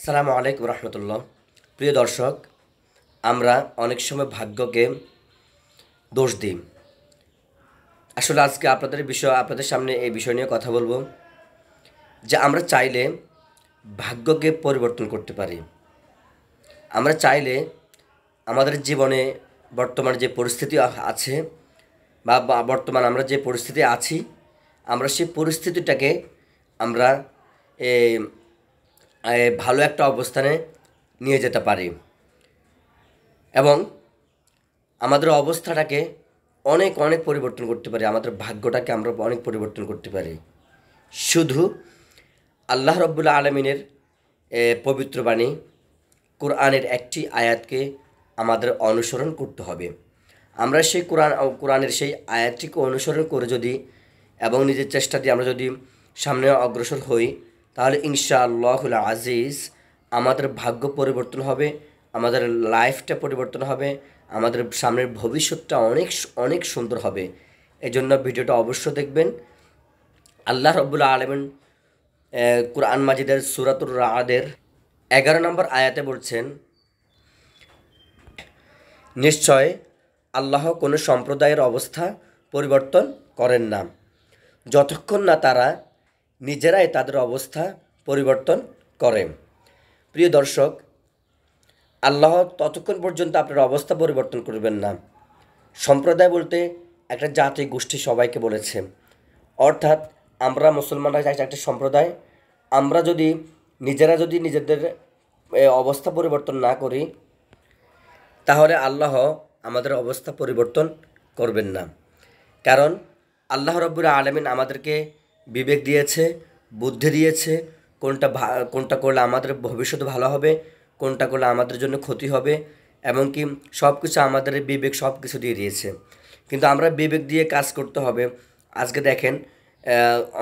আসসালামু আলাইকুম রহমতুল্লাহ। প্রিয় দর্শক, আমরা অনেক সময় ভাগ্যকে দোষ দিই। আসলে আজকে আপনাদের সামনে এই বিষয় নিয়ে কথা বলবো যে আমরা চাইলে ভাগ্যকে পরিবর্তন করতে পারি। আমরা চাইলে আমাদের জীবনে বর্তমান যে পরিস্থিতি আছে বা বর্তমান আমরা যে পরিস্থিতি আছি, আমরা সেই পরিস্থিতিটাকে আমরা এ, ভালো একটা অবস্থানে নিয়ে যেতে পারি এবং আমাদের অবস্থাটাকে অনেক অনেক পরিবর্তন করতে পারি। আমাদের ভাগ্যটাকে আমরা অনেক পরিবর্তন করতে পারি শুধু আল্লাহ রব্বুল আলমিনের পবিত্র বাণী কোরআনের একটি আয়াতকে আমাদের অনুসরণ করতে হবে। আমরা সেই কোরআনের সেই আয়াতটিকে অনুসরণ করে যদি এবং নিজের চেষ্টা দিয়ে আমরা যদি সামনে অগ্রসর হই, তাহলে ইনশাআল্লাহুল আজিজ আমাদের ভাগ্য পরিবর্তন হবে, আমাদের লাইফটা পরিবর্তন হবে, আমাদের সামনের ভবিষ্যৎটা অনেক অনেক সুন্দর হবে। এই জন্য ভিডিওটা অবশ্যই দেখবেন। আল্লাহ রব্বুল আলমিন কুরআন মাজিদের সূরাতুর রা'দের 11 নম্বর আয়াতে বলছেন, নিশ্চয় আল্লাহ কোনো সম্প্রদায়ের অবস্থা পরিবর্তন করেন না যতক্ষণ না তারা নিজেরাই তাদের অবস্থা পরিবর্তন করে। প্রিয় দর্শক, আল্লাহ ততক্ষণ পর্যন্ত আপনার অবস্থা পরিবর্তন করবেন না। সম্প্রদায় বলতে একটা জাতি গোষ্ঠী সবাইকে বলেছে, অর্থাৎ আমরা মুসলমানরা একটা সম্প্রদায়। আমরা যদি নিজেদের অবস্থা পরিবর্তন না করি, তাহলে আল্লাহ আমাদের অবস্থা পরিবর্তন করবেন না। কারণ আল্লাহ রব্বুল আলামিন আমাদেরকে বিবেক দিয়েছে, বুদ্ধি দিয়েছে, কোনটা করলে আমাদের ভবিষ্যৎ ভালো হবে, কোনটা করলে আমাদের জন্য ক্ষতি হবে, এবং কি সব কিছু আমাদের বিবেক সব কিছু দিয়ে দিয়েছে। কিন্তু আমরা বিবেক দিয়ে কাজ করতে হবে। আজকে দেখেন,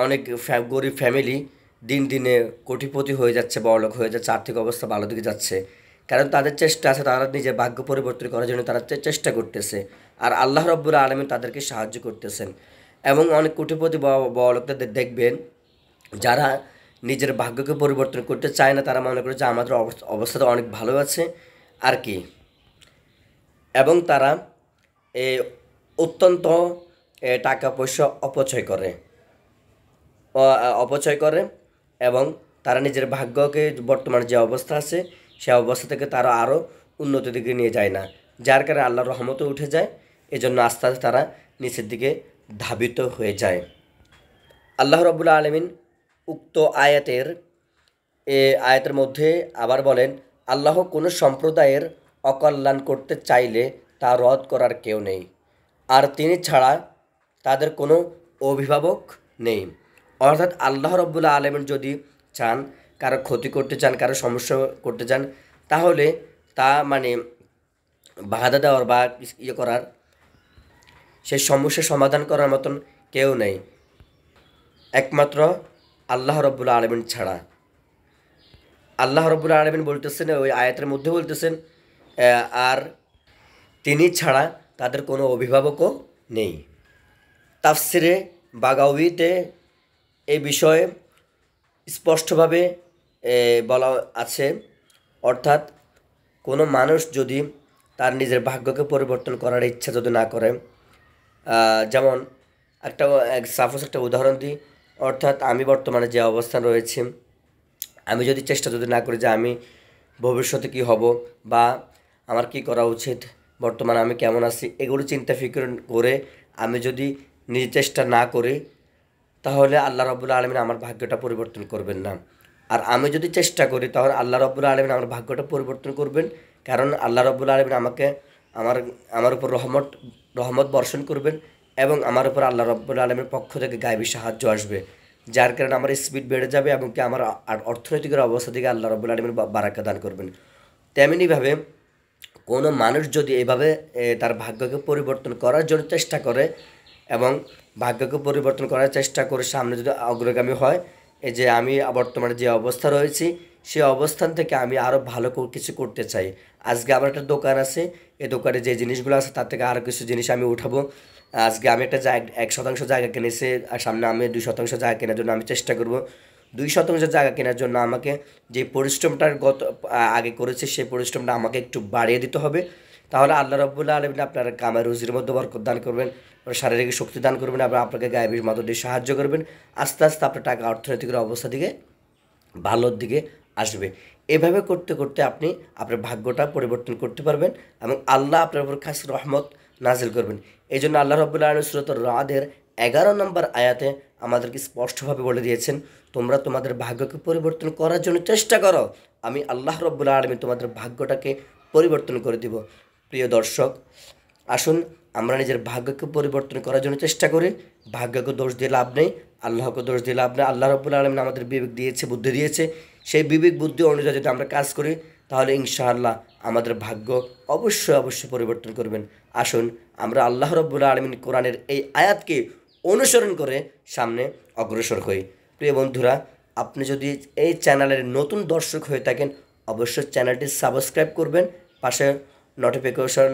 অনেক গরিব ফ্যামিলি দিন দিনে কোটিপতি হয়ে যাচ্ছে, বড়লোক হয়ে যাচ্ছে, আর্থিক অবস্থা ভালো দিকে যাচ্ছে। কারণ তাদের চেষ্টা আছে, তারা নিজের ভাগ্য পরিবর্তন করার জন্য তারা চেষ্টা করতেছে, আর আল্লাহ রব্বুল আলামিন তাদেরকে সাহায্য করতেছেন। এবং অনেক কোটিপতি বড়লোকদের দেখবেন, যারা নিজের ভাগ্যকে পরিবর্তন করতে চায় না, তারা মনে করে যে আমাদের অবস্থাটা অনেক ভালো আছে আর কি, এবং তারা এ অত্যন্ত টাকা পয়সা অপচয় করে এবং তারা নিজের ভাগ্যকে বর্তমান যে অবস্থা আছে সে অবস্থা থেকে তারা আরও উন্নতির দিকে নিয়ে যায় না, যার কারণে আল্লাহর রহমতও উঠে যায়। এজন্য আস্তে আস্তে তারা নিচের দিকে ধাবিত হয়ে যায়। আল্লাহ রাব্বুল আলামিন উক্ত আয়াতের মধ্যে আবার বলেন, আল্লাহ কোনো সম্প্রদায়ের অকল্যাণ করতে চাইলে তা রদ করার কেউ নেই, আর তিনি ছাড়া তাদের কোনো অভিভাবক নেই। অর্থাৎ আল্লাহ রাব্বুল আলামিন যদি চান, কারো ক্ষতি করতে চান, কারো সমস্যা করতে চান, তাহলে তা মানে বাধা দেওয়ার বা করার, সেই সমস্যার সমাধান করার মতন কেউ নেই, একমাত্র আল্লাহ রাব্বুল আলামিন ছাড়া। আল্লাহ রাব্বুল আলামিন বলতেছেন, ওই আয়াতের মধ্যে বলতেছেন, আর তিনি ছাড়া তাদের কোনো অভিভাবকও নেই। তাফসিরে বাগাউইতে এই বিষয়ে স্পষ্টভাবে বলা আছে, অর্থাৎ কোনো মানুষ যদি তার নিজের ভাগ্যকে পরিবর্তন করার ইচ্ছা যদি না করে, যেমন সাপোজ একটা উদাহরণ দিই, অর্থাৎ আমি বর্তমানে যে অবস্থান রয়েছে, আমি যদি চেষ্টা না করি যে আমি ভবিষ্যতে কী হব বা আমার কী করা উচিত, বর্তমানে আমি কেমন আছি, এগুলো চিন্তা ফিকির করে আমি যদি নিজে চেষ্টা না করি, তাহলে আল্লাহ রাব্বুল আলামিন আমার ভাগ্যটা পরিবর্তন করবেন না। আর আমি যদি চেষ্টা করি, তাহলে আল্লাহ রাব্বুল আলামিন আমার ভাগ্যটা পরিবর্তন করবেন। কারণ আল্লাহ রাব্বুল আলামিন আমাকে আমার উপর রহমত বর্ষণ করবেন এবং আমার উপর আল্লাহ রাব্বুল আলামিনের পক্ষ থেকে গায়বী সাহায্য আসবে, যার কারণে আমার স্পিড বেড়ে যাবে এবং কি আমার অর্থনৈতিকের অবস্থা থেকে আল্লাহ রাব্বুল আলামিন বারাকা দান করবেন। তেমনিভাবে কোনো মানুষ যদি এভাবে তার ভাগ্যকে পরিবর্তন করার জন্য চেষ্টা করে এবং ভাগ্যকে পরিবর্তন করার চেষ্টা করে সামনে যদি অগ্রগামী হয়, এই যে আমি বর্তমানে যে অবস্থা রয়েছি সেই অবস্থান থেকে আমি আরও ভালো কিছু করতে চাই, আজকে আমার একটা দোকান আছে, এই দোকানে যে জিনিসগুলো আছে তার থেকে আরও কিছু জিনিস আমি উঠাবো। আজকে আমি একটা 1% জায়গা কিনেছি, আর সামনে আমি 2% জায়গা কেনার জন্য আমি চেষ্টা করব। 2% জায়গা কেনার জন্য আমাকে যে পরিশ্রমটা আগে করেছে সেই পরিশ্রমটা আমাকে একটু বাড়িয়ে দিতে হবে। তাহলে আল্লাহ রাব্বুল আলামিন আপনার কামাই রুজির মধ্যে বরকত দান করবেন, শারীরিক শক্তি দান করবেন, আবার আপনাকে গায়েবীর মাধ্যম দিয়ে সাহায্য করবেন। আস্তে আস্তে আপনার টাকা অর্থনৈতিক অবস্থা দিকে ভালোর দিকে আসবে। এভাবে করতে করতে আপনি আপনার ভাগ্যটা পরিবর্তন করতে পারবেন এবং আল্লাহ আপনার উপর খাস রহমত নাজিল করবেন। এই জন্য আল্লাহ রাব্বুল আলামিন সূরাতুর রাদের 11 নম্বর আয়াতে আমাদেরকে স্পষ্টভাবে বলে দিয়েছেন, তোমরা তোমাদের ভাগ্যকে পরিবর্তন করার জন্য চেষ্টা করো, আমি আল্লাহ রাব্বুল আলামিন তোমাদের ভাগ্যটাকে পরিবর্তন করে দিব। প্রিয় দর্শক, আসুন আমরা নিজের ভাগ্যকে পরিবর্তন করার জন্য চেষ্টা করি। ভাগ্যকে দোষ দিয়ে লাভ নেই, আল্লাহকে দোষ দিয়ে লাভ নেই। আল্লাহ রাব্বুল আলামিন আমাদের বিবেক দিয়েছে, বুদ্ধি দিয়েছে, সেই বিবেক বুদ্ধি অনুযায়ী যদি আমরা কাজ করি তাহলে ইনশাআল্লাহ আমাদের ভাগ্য অবশ্যই পরিবর্তন করবেন। আসুন আমরা আল্লাহ রাব্বুল আলামিন কোরআনের এই আয়াতকে অনুসরণ করে সামনে অগ্রসর হই। প্রিয় বন্ধুরা, আপনি যদি এই চ্যানেলের নতুন দর্শক হয়ে থাকেন অবশ্যই চ্যানেলটি সাবস্ক্রাইব করবেন, পাশে নোটিফিকেশন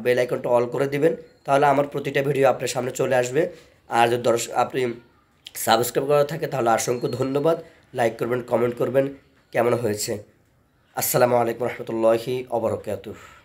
বেল আইকনটা অল করে দিবেন, তাহলে আমার প্রতিটা ভিডিও আপনার সামনে চলে আসবে। আর যদি আপনি সাবস্ক্রাইব করা থাকে তাহলে অসংখ্য ধন্যবাদ। লাইক করবেন, কমেন্ট করবেন কেমন হয়েছে। আসসালামু আলাইকুম রহমতুল্লাহি ওয়া বারাকাতুহু।